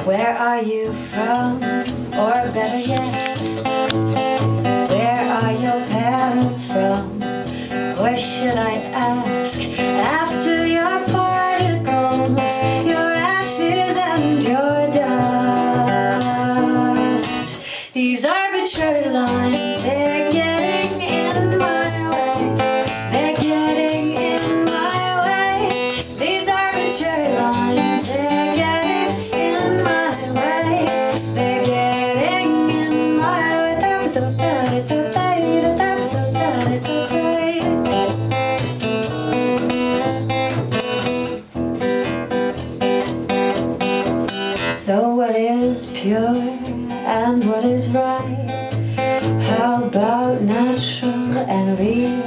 Where are you from? Or better yet, where are your parents from? Or should I ask, after your particles, your ashes and your dust? These arbitrary lines, they're getting in my way. They're getting in my way. These arbitrary lines, they're getting in my way. They're getting in my way. So what is pure and what is right? How about natural and real?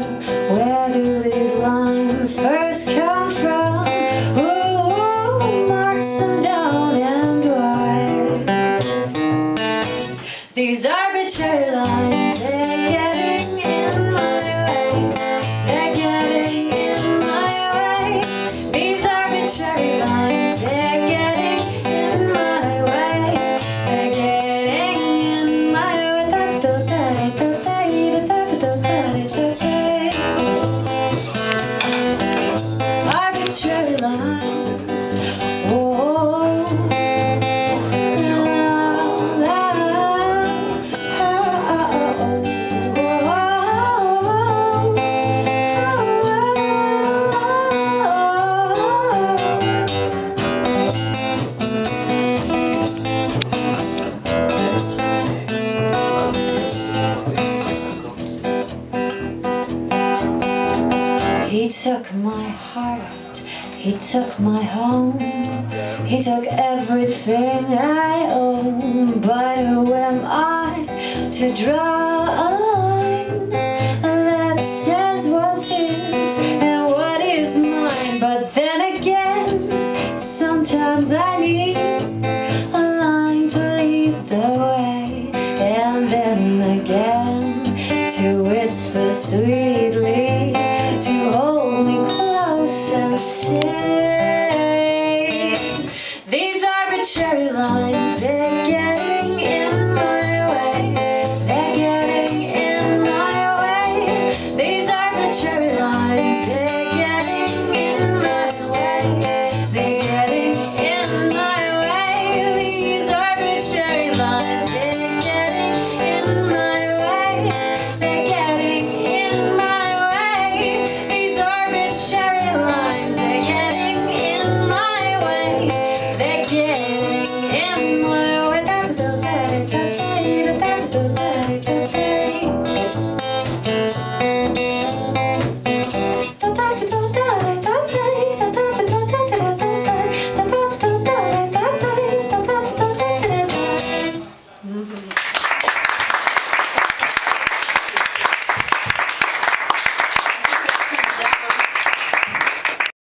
Where do these lines first come from? Who marks them down and why? These arbitrary lines, they're getting in my way. They're getting in my way. These arbitrary lines, they're getting in my way. They're getting in my way. Arbitrary lines. He took my heart, he took my home, he took everything I own. But who am I to draw a line that says what's his and what is mine? But then again, sometimes I need a line to lead the way, and then again to whisper sweetly, to hold me close and say, these arbitrary lines,